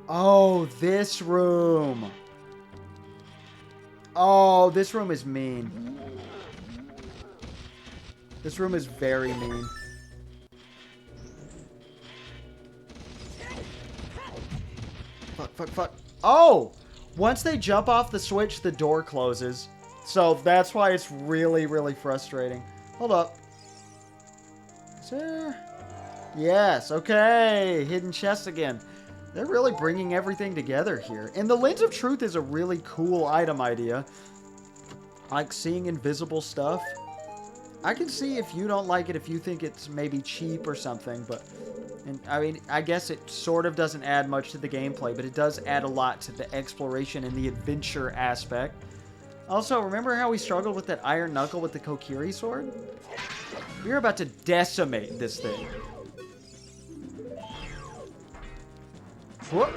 Oh, this room. Oh, this room is mean. This room is very mean. Fuck, fuck, fuck. Oh! Once they jump off the switch, the door closes. So that's why it's really, really frustrating. Hold up. Is there... Yes, okay. Hidden chest again. They're really bringing everything together here. And the Lens of Truth is a really cool item idea. Like seeing invisible stuff. I can see if you don't like it, if you think it's maybe cheap or something, but... And I mean, I guess it sort of doesn't add much to the gameplay, but it does add a lot to the exploration and the adventure aspect. Also, remember how we struggled with that Iron Knuckle with the Kokiri sword? We're about to decimate this thing. Whoop.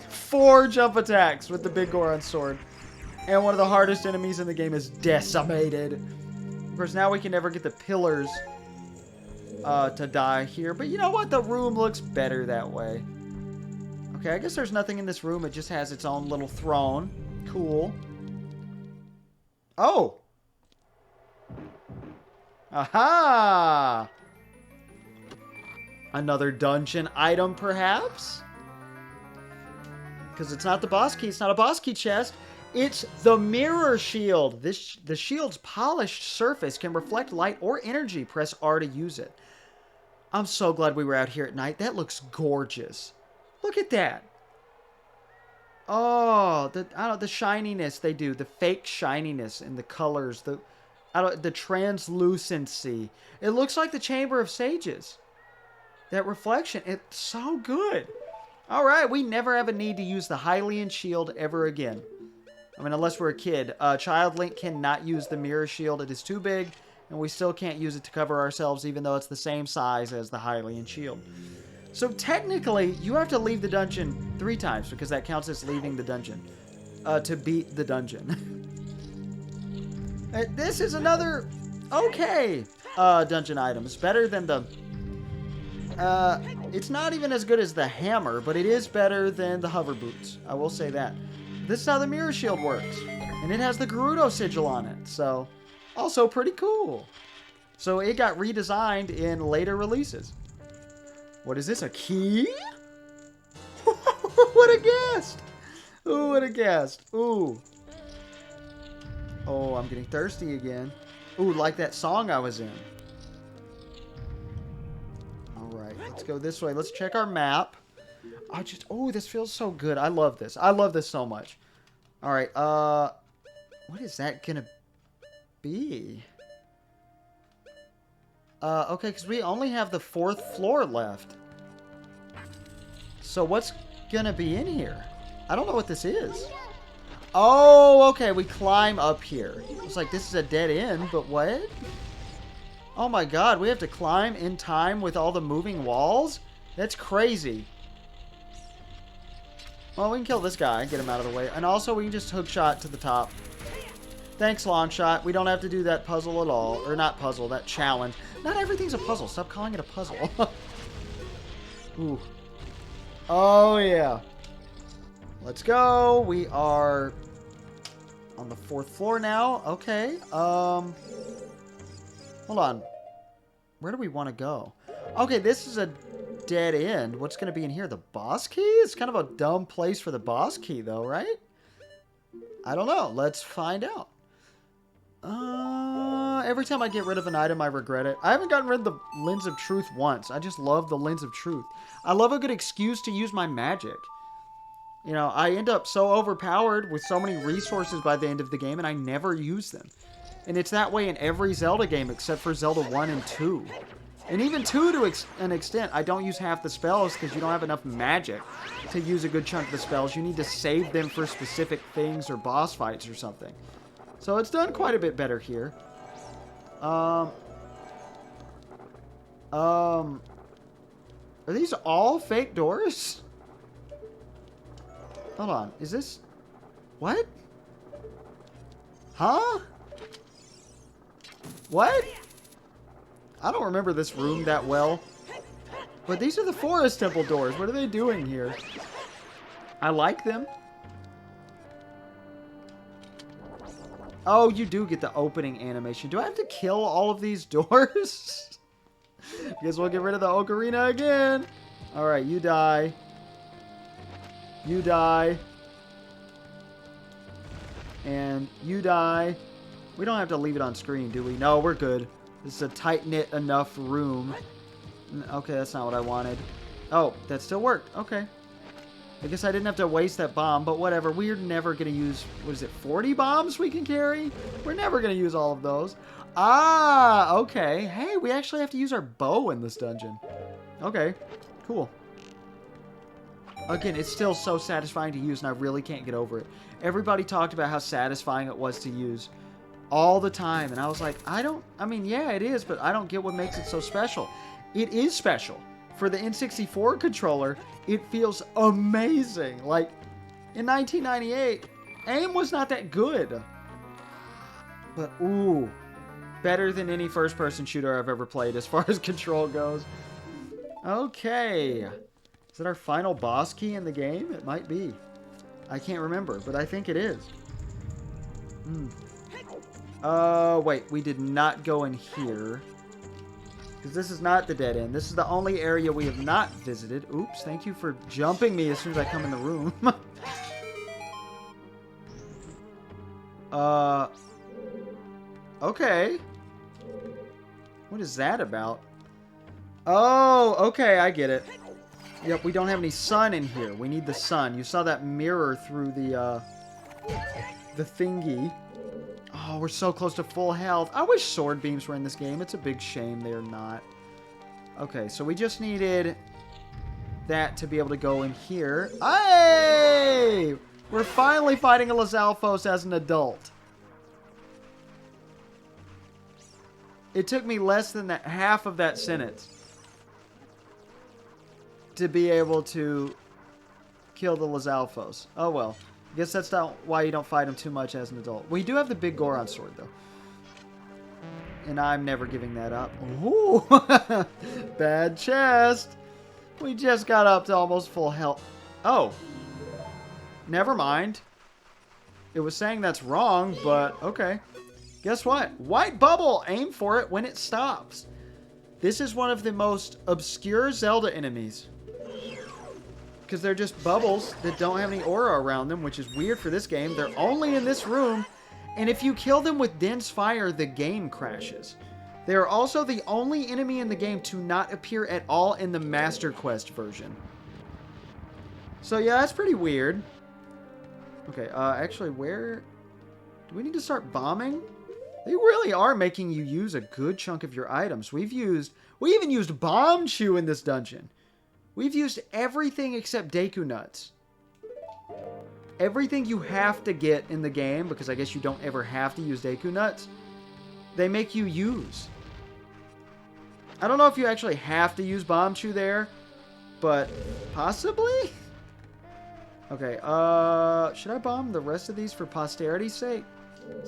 4 jump attacks with the Big Goron sword. And one of the hardest enemies in the game is decimated. Of course, now we can never get the pillars to die here. But you know what? The room looks better that way. Okay, I guess there's nothing in this room. It just has its own little throne. Cool. Oh! Aha! Another dungeon item, perhaps? Because it's not the boss key. It's not a boss key chest. It's the mirror shield. The shield's polished surface can reflect light or energy. Press R to use it. I'm so glad we were out here at night. That looks gorgeous. Look at that. Oh, the shininess they do. The fake shininess in the colors. The translucency. It looks like the Chamber of Sages. That reflection. It's so good. All right, we never have a need to use the Hylian shield ever again. I mean, unless we're a kid. Child Link cannot use the mirror shield. It is too big, and we still can't use it to cover ourselves, even though it's the same size as the Hylian shield. So technically, you have to leave the dungeon 3 times, because that counts as leaving the dungeon. To beat the dungeon. This is another okay dungeon item. It's better than the... it's not even as good as the hammer, but it is better than the hover boots. I will say that. This is how the mirror shield works. And it has the Gerudo sigil on it. So, also pretty cool. So it got redesigned in later releases. What is this? A key? What a guest! Who would have guessed? Ooh. Oh, I'm getting thirsty again. Ooh, like that song I was in. Alright, let's go this way. Let's check our map. Oh, this feels so good. I love this. I love this so much. Alright, what is that gonna be? Okay, because we only have the 4th floor left. So what's gonna be in here? I don't know what this is. Oh, okay, we climb up here. It's like this is a dead end, but what? Oh my god, we have to climb in time with all the moving walls? That's crazy. Well, we can kill this guy, get him out of the way. And also, we can just hookshot to the top. Thanks, Longshot. We don't have to do that puzzle at all. Or not puzzle, that challenge. Not everything's a puzzle. Stop calling it a puzzle. Ooh. Oh, yeah. Let's go. We are on the 4th floor now. Okay. Hold on. Where do we want to go? Okay, this is a dead end. What's going to be in here? The boss key? It's kind of a dumb place for the boss key, though, right? I don't know. Let's find out. Every time I get rid of an item, I regret it. I haven't gotten rid of the Lens of Truth once. I just love the Lens of Truth. I love a good excuse to use my magic. You know, I end up so overpowered with so many resources by the end of the game, and I never use them. And it's that way in every Zelda game except for Zelda 1 and 2. And even 2 to an extent, I don't use half the spells because you don't have enough magic to use a good chunk of the spells. You need to save them for specific things or boss fights or something. So it's done quite a bit better here. Are these all fake doors? Hold on. Is this... What? Huh? What? I don't remember this room that well. But these are the forest temple doors. What are they doing here? I like them. Oh, you do get the opening animation. Do I have to kill all of these doors? Guess we'll get rid of the Ocarina again. Alright, you die. You die. And you die. We don't have to leave it on screen, do we? No, we're good. This is a tight-knit enough room. Okay, that's not what I wanted. Oh, that still worked. Okay. I guess I didn't have to waste that bomb, but whatever. We're never going to use, what is it, 40 bombs we can carry? We're never going to use all of those. Ah, okay. Hey, we actually have to use our bow in this dungeon. Okay, cool. Again, it's still so satisfying to use, and I really can't get over it. Everybody talked about how satisfying it was to use all the time, and I was like, I mean, yeah, it is, but I don't get what makes it so special. It is special. For the N64 controller, it feels amazing. Like, in 1998, aim was not that good. But, ooh, better than any first-person shooter I've ever played as far as control goes. Okay. Is it our final boss key in the game? It might be. I can't remember, but I think it is. Wait, we did not go in here. Because this is not the dead end. This is the only area we have not visited. Oops, thank you for jumping me as soon as I come in the room. Okay. What is that about? Oh, okay, I get it. Yep, we don't have any sun in here. We need the sun. You saw that mirror through the thingy. Oh, we're so close to full health. I wish sword beams were in this game. It's a big shame they're not. Okay, so we just needed that to be able to go in here. Hey! We're finally fighting a Lizalfos as an adult. It took me less than half of that sentence to be able to kill the Lizalfos. Oh well. I guess that's not why you don't fight him too much as an adult. We do have the big Goron sword, though. And I'm never giving that up. Ooh! Bad chest! We just got up to almost full health. Oh. Never mind. It was saying that's wrong, but okay. Guess what? White bubble! Aim for it when it stops. This is one of the most obscure Zelda enemies. Because they're just bubbles that don't have any aura around them, which is weird for this game. They're only in this room, and if you kill them with dense fire, the game crashes. They are also the only enemy in the game to not appear at all in the Master Quest version. So yeah, that's pretty weird. Okay, actually, where... Do we need to start bombing? They really are making you use a good chunk of your items. We even used Bomb Chew in this dungeon. We've used everything except Deku Nuts. Everything you have to get in the game, because I guess you don't ever have to use Deku Nuts, they make you use. I don't know if you actually have to use Bomb Chew there, but possibly? Okay, should I bomb the rest of these for posterity's sake?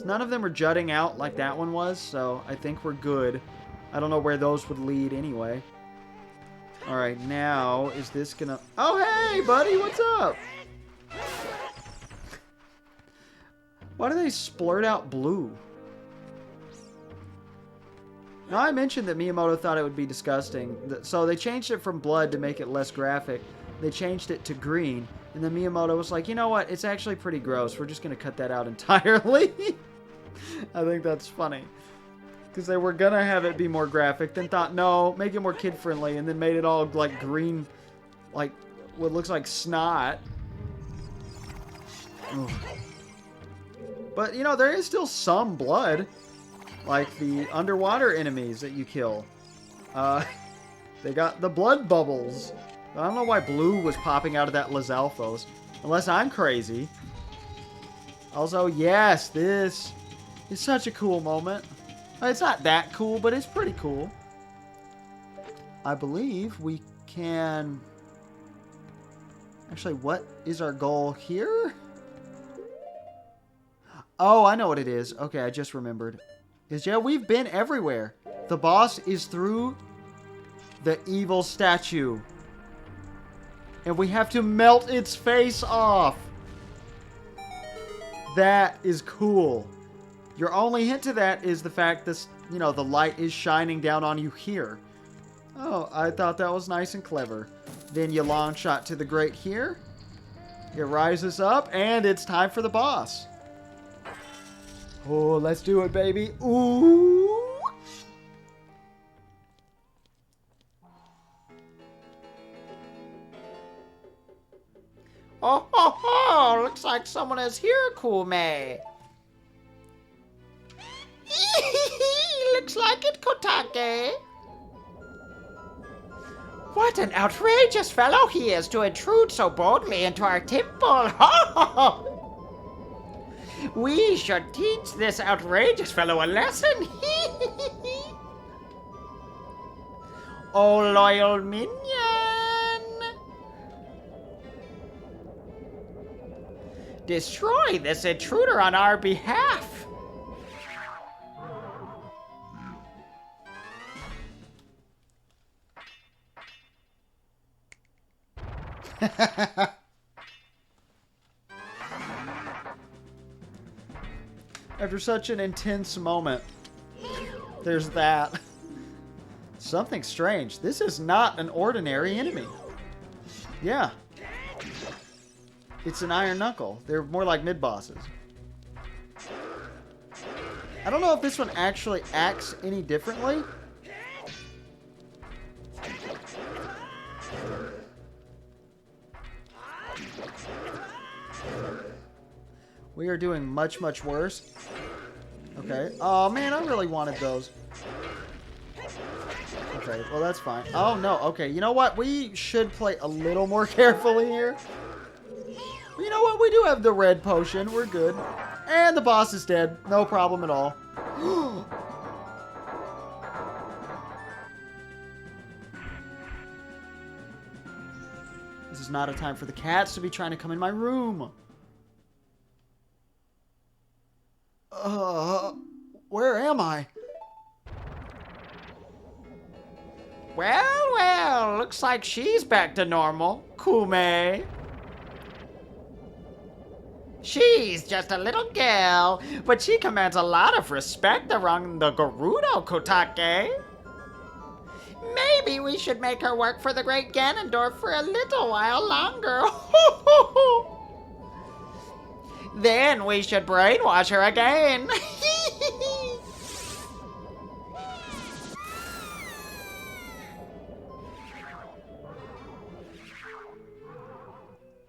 None of them are jutting out like that one was, so I think we're good. I don't know where those would lead anyway. Alright, now, is this gonna... Oh, hey, buddy, what's up? Why do they splurt out blue? Now, I mentioned that Miyamoto thought it would be disgusting. So they changed it from blood to make it less graphic. They changed it to green. And then Miyamoto was like, you know what? It's actually pretty gross. We're just going to cut that out entirely. I think that's funny. Because they were going to have it be more graphic. Then thought, no, make it more kid-friendly. And then made it all like green. Like what looks like snot. Ugh. But, you know, there is still some blood. Like the underwater enemies that you kill. They got the blood bubbles. I don't know why blue was popping out of that Lizalfos. Unless I'm crazy. Also, yes, this is such a cool moment. It's not that cool, but it's pretty cool. I believe we can... Actually, what is our goal here? Oh, I know what it is. Okay, I just remembered. Yeah, we've been everywhere. The boss is through the evil statue. And we have to melt its face off. That is cool. Your only hint to that is the fact this, you know, the light is shining down on you here. Oh, I thought that was nice and clever. Then you long shot to the grate here. It rises up, and it's time for the boss. Oh, let's do it, baby. Ooh. Oh, ho, ho! Looks like someone is here, Kume. Looks like it, Kotake. What an outrageous fellow he is to intrude so boldly into our temple. We should teach this outrageous fellow a lesson. Oh, loyal minion. Destroy this intruder on our behalf. After such an intense moment, there's that. Something strange. This is not an ordinary enemy. Yeah. It's an iron knuckle. They're more like mid-bosses. I don't know if this one actually acts any differently. We are doing much, much worse. Okay. Oh, man, I really wanted those. Okay, well, that's fine. Oh, no. Okay, you know what? We should play a little more carefully here. You know what? We do have the red potion. We're good. And the boss is dead. No problem at all. This is not a time for the cats to be trying to come in my room. Where am I? Well, looks like she's back to normal, Kume. She's just a little girl, but she commands a lot of respect around the Gerudo, Kotake. Maybe we should make her work for the great Ganondorf for a little while longer. Then we should brainwash her again.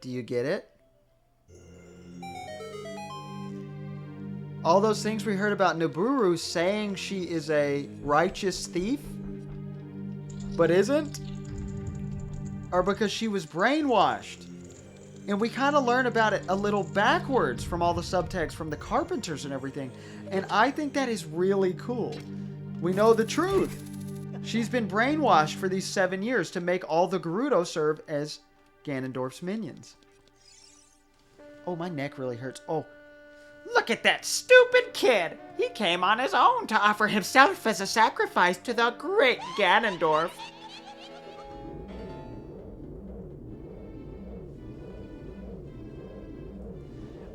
Do you get it? All those things we heard about Naburu saying she is a righteous thief, but isn't? Or because she was brainwashed. And we kind of learn about it a little backwards from all the subtext from the Carpenters and everything. And I think that is really cool. We know the truth. She's been brainwashed for these 7 years to make all the Gerudo serve as Ganondorf's minions. Oh, my neck really hurts. Oh. Look at that stupid kid. He came on his own to offer himself as a sacrifice to the great Ganondorf.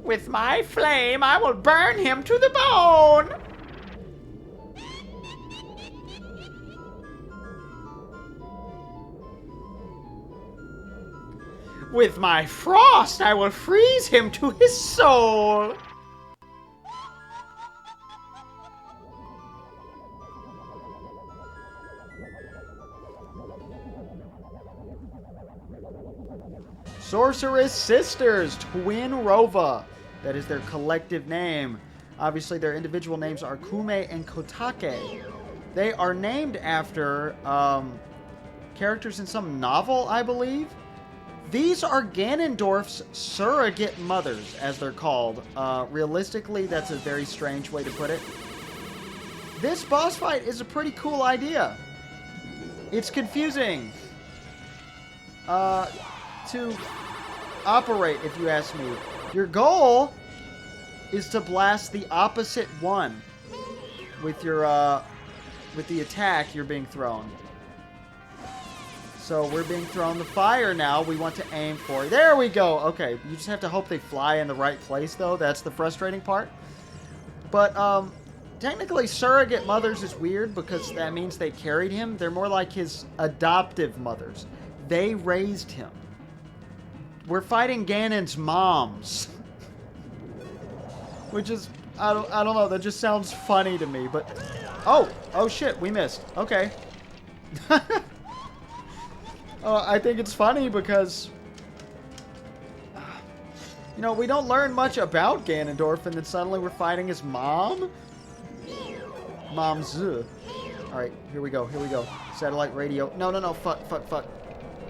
With my flame, I will burn him to the bone. With my frost, I will freeze him to his soul. Sorceress Sisters, Twin Rova. That is their collective name. Obviously, their individual names are Kume and Kotake. They are named after characters in some novel, I believe. These are Ganondorf's surrogate mothers, as they're called. Realistically, that's a very strange way to put it. This boss fight is a pretty cool idea. It's confusing to operate, if you ask me. Your goal is to blast the opposite one with your with the attack, you're being thrown. So we're being thrown the fire now. We want to aim for. There we go. Okay, you just have to hope they fly in the right place, though. That's the frustrating part. But technically, surrogate mothers is weird because that means they carried him. They're more like his adoptive mothers. They raised him. We're fighting Ganon's moms. Which is, I don't know, that just sounds funny to me, but... Oh shit, we missed. Okay. I think it's funny because... You know, we don't learn much about Ganondorf, and then suddenly we're fighting his mom? Mom's. Alright, here we go, here we go. Satellite radio. No, fuck.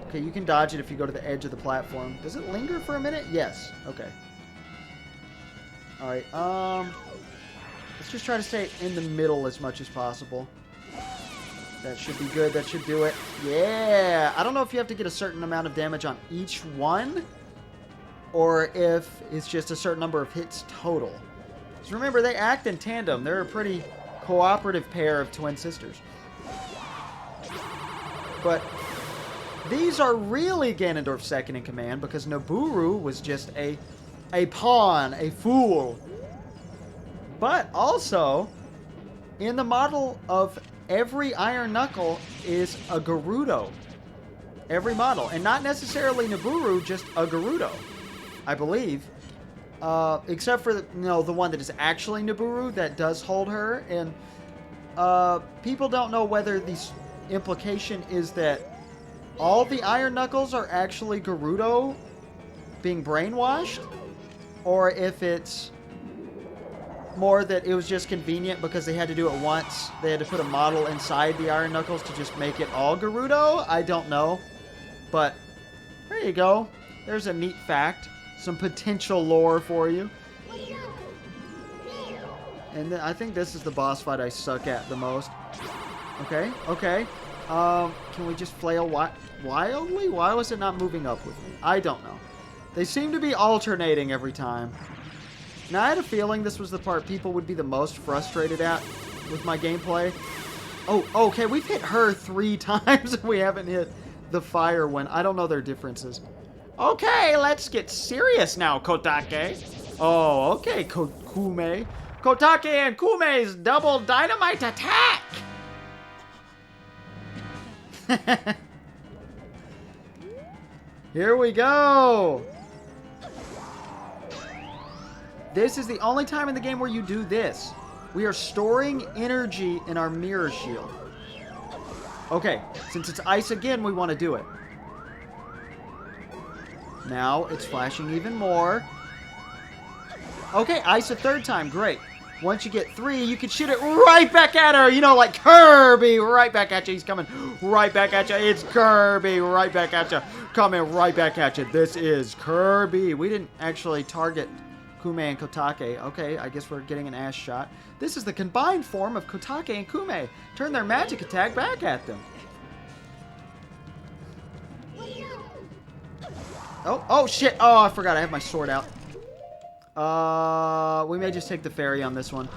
Okay, you can dodge it if you go to the edge of the platform. Does it linger for a minute? Yes. Okay. Alright, let's just try to stay in the middle as much as possible. That should be good. That should do it. Yeah! I don't know if you have to get a certain amount of damage on each one, or if it's just a certain number of hits total. Because remember, they act in tandem. They're a pretty cooperative pair of twin sisters. But these are really Ganondorf's second in command, because Nabooru was just a pawn, a fool. But also, in the model of every Iron Knuckle is a Gerudo. Every model. And not necessarily Nabooru, just a Gerudo, I believe. Except for, the one that is actually Nabooru, that does hold her. And people don't know whether the implication is that all the Iron Knuckles are actually Gerudo being brainwashed, or if it's more that it was just convenient because they had to do it once. They had to put a model inside the Iron Knuckles to just make it all Gerudo. I don't know. But there you go. There's a neat fact. Some potential lore for you. And then I think this is the boss fight I suck at the most. Okay. Can we just flail wildly? Why was it not moving up with me? I don't know. They seem to be alternating every time. Now, I had a feeling this was the part people would be the most frustrated at with my gameplay. Oh, okay, we've hit her 3 times and we haven't hit the fire one. I don't know their differences. Okay, let's get serious now, Kotake. Oh, okay, Kume. Kotake and Kume's double dynamite attack! Here we go! This is the only time in the game where you do this. We are storing energy in our mirror shield. Okay, since it's ice again, we want to do it. Now, it's flashing even more. Okay, ice a 3rd time, great. Once you get 3, you can shoot it right back at her. You know, like Kirby, right back at you. He's coming right back at you. It's Kirby, right back at you. Coming right back at you. This is Kirby. We didn't actually target Kume and Kotake. Okay, I guess we're getting an ass shot. This is the combined form of Kotake and Kume. Turn their magic attack back at them. Oh shit. Oh, I forgot I have my sword out. We may just take the fairy on this one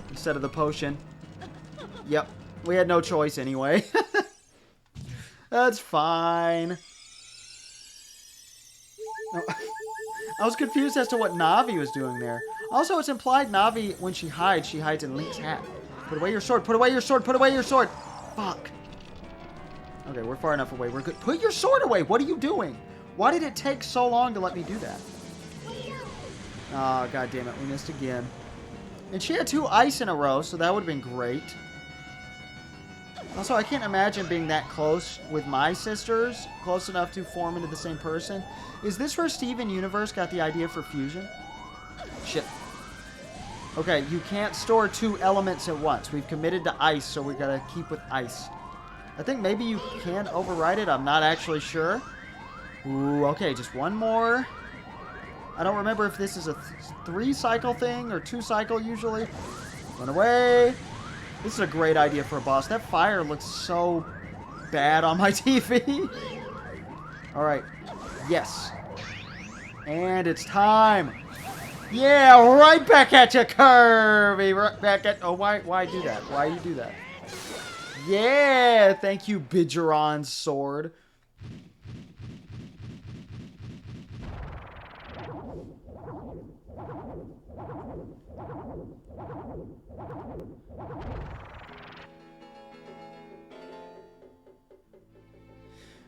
instead of the potion. Yep, we had no choice anyway. That's fine. I was confused as to what Navi was doing there. Also, it's implied Navi, when she hides in Link's hat. Put away your sword, put away your sword, put away your sword! Fuck. Okay, we're far enough away, we're good. Put your sword away! What are you doing? Why did it take so long to let me do that? Oh, god damn it, we missed again. And she had 2 ice in a row, so that would have been great. Also, I can't imagine being that close with my sisters, close enough to form into the same person. Is this where Steven Universe got the idea for fusion? Shit. Okay, you can't store 2 elements at once. We've committed to ice, so we gotta keep with ice. I think maybe you can override it. I'm not actually sure. Ooh, okay, just one more. I don't remember if this is a 3-cycle thing or 2-cycle usually. Run away. This is a great idea for a boss. That fire looks so bad on my TV. Alright. Yes. And it's time. Yeah, right back at you, Kirby. Right back at... Oh, why do that? Why do you do that? Yeah, thank you, Bigeron's sword.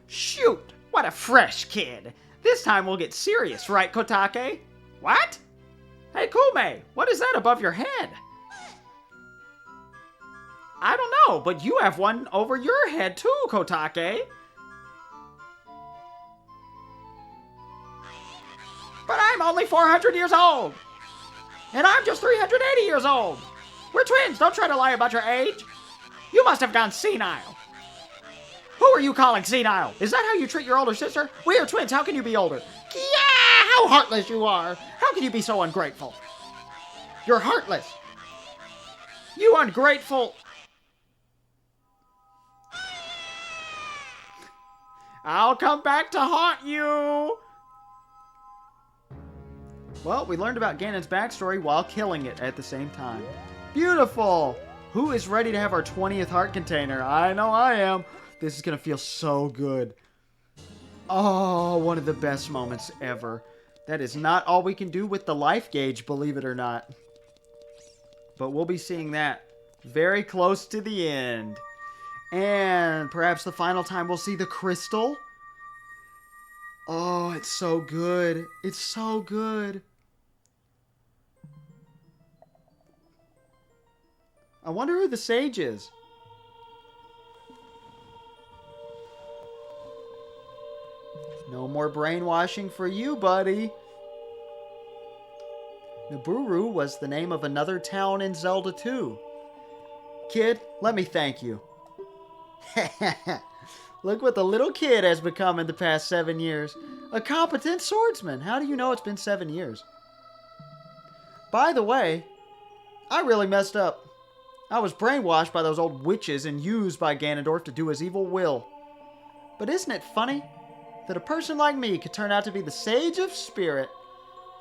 Shoot! What a fresh kid. This time we'll get serious, right, Kotake? What? Hey, Kume, what is that above your head? I don't know, but you have one over your head too, Kotake. But I'm only 400 years old. And I'm just 380 years old. We're twins. Don't try to lie about your age. You must have gone senile. Who are you calling senile? Is that how you treat your older sister? We are twins. How can you be older? Yeah, how heartless you are. How can you be so ungrateful? You're heartless. You ungrateful. I'll come back to haunt you. Well, we learned about Ganon's backstory while killing it at the same time. Beautiful! Who is ready to have our 20th heart container? I know I am. This is going to feel so good. Oh, one of the best moments ever. That is not all we can do with the life gauge, believe it or not. But we'll be seeing that very close to the end. And perhaps the final time we'll see the crystal. Oh, it's so good. It's so good. I wonder who the sage is. No more brainwashing for you, buddy. Nabooru was the name of another town in Zelda 2. Kid, let me thank you. Look what the little kid has become in the past 7 years. A competent swordsman. How do you know it's been 7 years? By the way, I really messed up. I was brainwashed by those old witches and used by Ganondorf to do his evil will. But isn't it funny that a person like me could turn out to be the Sage of Spirit?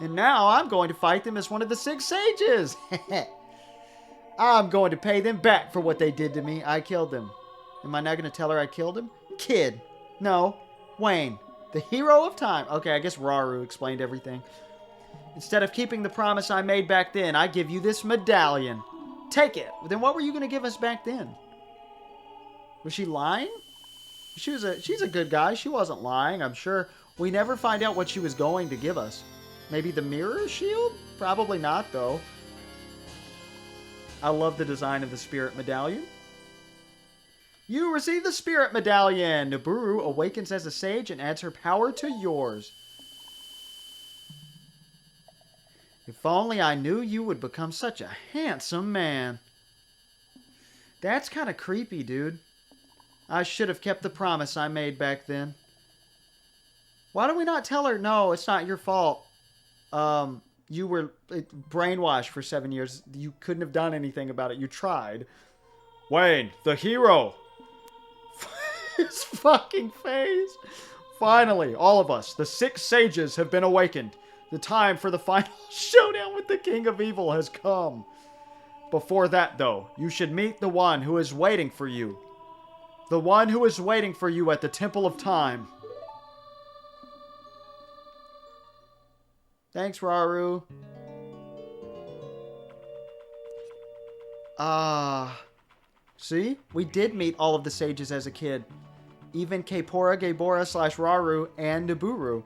And now I'm going to fight them as one of the 6 sages. I'm going to pay them back for what they did to me. I killed them. Am I not going to tell her I killed him? Kid. No. Wayne. The hero of time. Okay, I guess Rauru explained everything. Instead of keeping the promise I made back then, I give you this medallion. Take it. Then what were you going to give us back then? Was she lying? She's a good guy. She wasn't lying, I'm sure. We never find out what she was going to give us. Maybe the mirror shield? Probably not, though. I love the design of the spirit medallion. You receive the spirit medallion. Nabooru awakens as a sage and adds her power to yours. If only I knew you would become such a handsome man. That's kind of creepy, dude. I should have kept the promise I made back then. Why do we not tell her, no, it's not your fault. You were brainwashed for 7 years. You couldn't have done anything about it. You tried. Wayne, the hero. His fucking face. Finally, all of us, the 6 sages, have been awakened. The time for the final showdown with the King of Evil has come. Before that, though, you should meet the one who is waiting for you. The one who is waiting for you at the Temple of Time. Thanks, Rauru. See? We did meet all of the sages as a kid. Even Kaepora, Gaebora / Rauru, and Nabooru.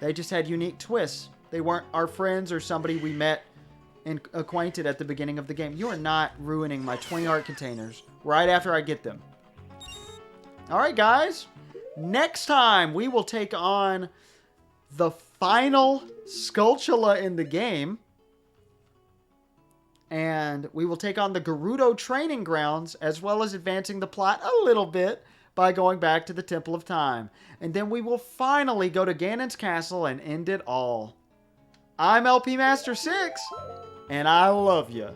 They just had unique twists. They weren't our friends or somebody we met and acquainted at the beginning of the game. You are not ruining my 20 heart containers right after I get them. Alright, guys. Next time, we will take on the final Skulltula in the game. And we will take on the Gerudo training grounds, as well as advancing the plot a little bit by going back to the Temple of Time. And then we will finally go to Ganon's castle and end it all. I'm LP Master 6, and I love you.